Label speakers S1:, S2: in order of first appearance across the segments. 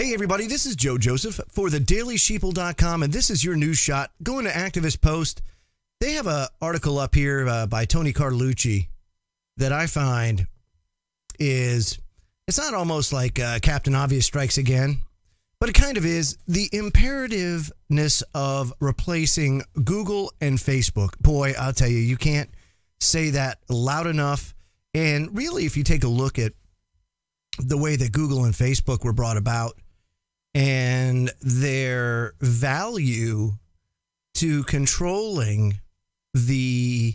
S1: Hey everybody, this is Joe Joseph for thedailysheeple.com, and this is your news shot. Going to Activist Post. They have an article up here by Tony Carlucci that I find is, it's not almost like Captain Obvious strikes again, but it kind of is. The imperativeness of replacing Google and Facebook. Boy, I'll tell you, you can't say that loud enough. And really, if you take a look at the way that Google and Facebook were brought about and their value to controlling the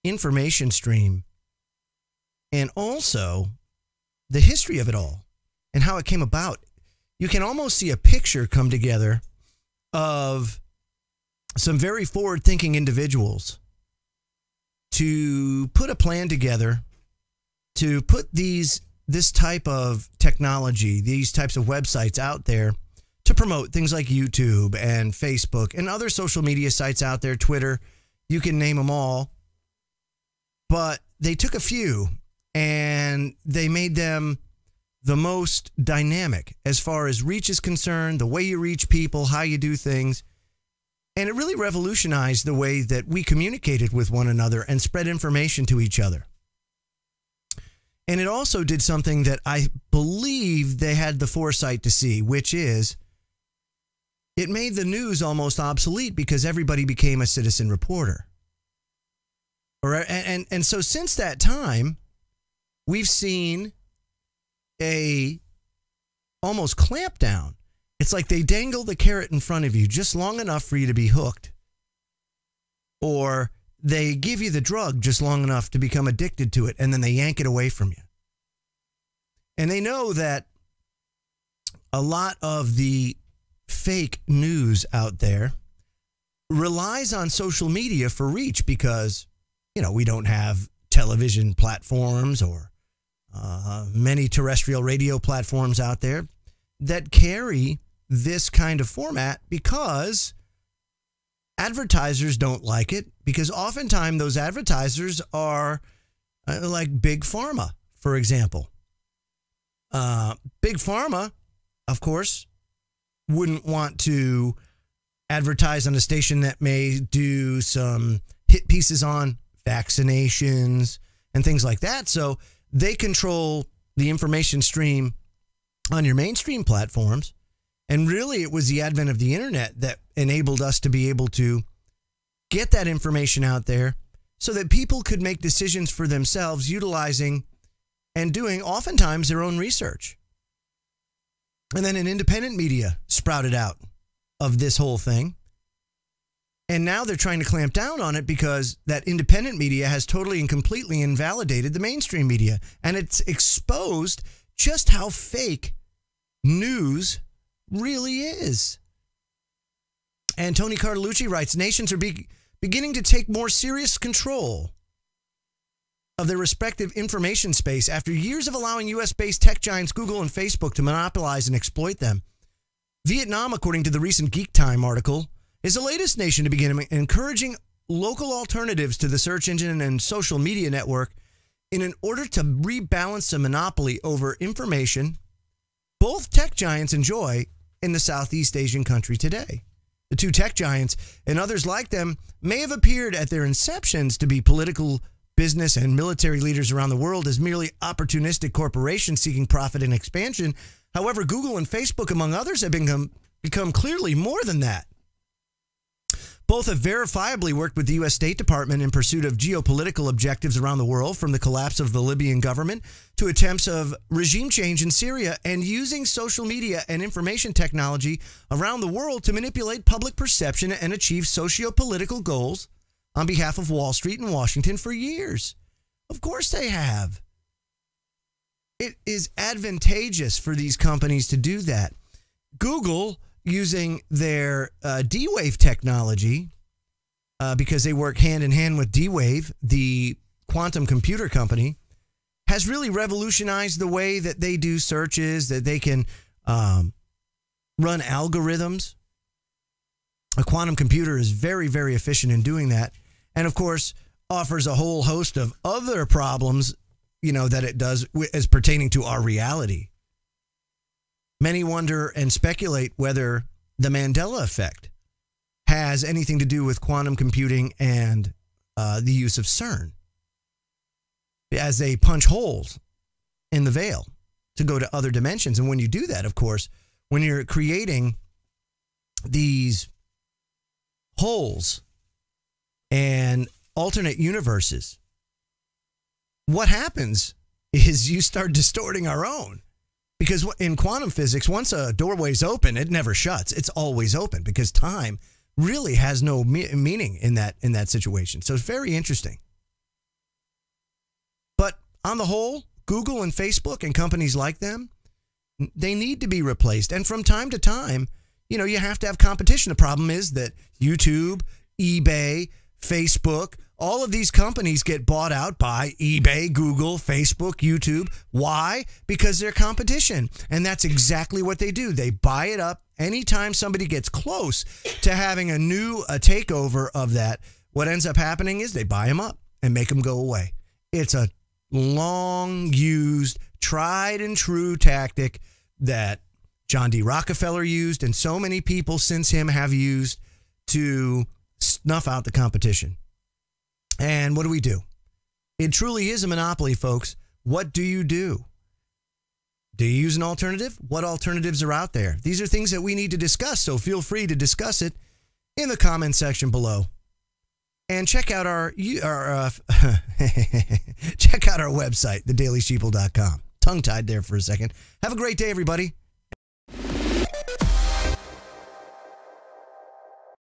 S1: information stream, and also the history of it all and how it came about, you can almost see a picture come together of some very forward-thinking individuals to put a plan together to put this type of technology, these types of websites out there to promote things like YouTube and Facebook and other social media sites out there, Twitter, you can name them all. But they took a few and they made them the most dynamic as far as reach is concerned, the way you reach people, how you do things. And it really revolutionized the way that we communicated with one another and spread information to each other. And it also did something that I believe they had the foresight to see, which is it made the news almost obsolete because everybody became a citizen reporter. And so since that time, we've seen a almost clampdown. It's like they dangle the carrot in front of you just long enough for you to be hooked. Or they give you the drug just long enough to become addicted to it, and then they yank it away from you. And they know that a lot of the fake news out there relies on social media for reach because, you know, we don't have television platforms or many terrestrial radio platforms out there that carry this kind of format because advertisers don't like it, because oftentimes those advertisers are like Big Pharma, for example. Big Pharma, of course, wouldn't want to advertise on a station that may do some hit pieces on vaccinations and things like that. So they control the information stream on your mainstream platforms. And really, it was the advent of the internet that enabled us to be able to get that information out there so that people could make decisions for themselves, utilizing and doing oftentimes their own research. And then an independent media sprouted out of this whole thing. And now they're trying to clamp down on it because that independent media has totally and completely invalidated the mainstream media. And it's exposed just how fake news really is. And Tony Carlucci writes, nations are beginning to take more serious control of their respective information space after years of allowing U.S.-based tech giants Google and Facebook to monopolize and exploit them. Vietnam, according to the recent Geek Time article, is the latest nation to begin encouraging local alternatives to the search engine and social media network in order to rebalance the monopoly over information both tech giants enjoy in the Southeast Asian country today. The two tech giants and others like them may have appeared at their inceptions to be political, business, and military leaders around the world as merely opportunistic corporations seeking profit and expansion. However, Google and Facebook, among others, have become clearly more than that. Both have verifiably worked with the U.S. State Department in pursuit of geopolitical objectives around the world, from the collapse of the Libyan government to attempts of regime change in Syria, and using social media and information technology around the world to manipulate public perception and achieve socio-political goals on behalf of Wall Street and Washington for years. Of course they have. It is advantageous for these companies to do that. Google, using their D-Wave technology, because they work hand in hand with D-Wave, the quantum computer company, has really revolutionized the way that they do searches, that they can run algorithms. A quantum computer is very, very efficient in doing that. And of course, offers a whole host of other problems, you know, that it does as pertaining to our reality. Many wonder and speculate whether the Mandela effect has anything to do with quantum computing and the use of CERN, as they punch holes in the veil to go to other dimensions. And when you do that, of course, when you're creating these holes and alternate universes, what happens is you start distorting our own. Because in quantum physics, once a doorway's open, it never shuts. It's always open because time really has no meaning in that situation. So it's very interesting. But on the whole, Google and Facebook and companies like them, they need to be replaced. And from time to time, you have to have competition. The problem is that YouTube, eBay, Facebook, all of these companies get bought out by eBay, Google, Facebook, YouTube. Why? Because they're competition. And that's exactly what they do. They buy it up. Anytime somebody gets close to having a takeover of that, what ends up happening is they buy them up and make them go away. It's a long used, tried and true tactic that John D. Rockefeller used and so many people since him have used to snuff out the competition. And what do? It truly is a monopoly, folks. What do you do? Do you use an alternative? What alternatives are out there? These are things that we need to discuss, so feel free to discuss it in the comment section below. And check out our check out our website, thedailysheeple.com. Tongue-tied there for a second. Have a great day, everybody.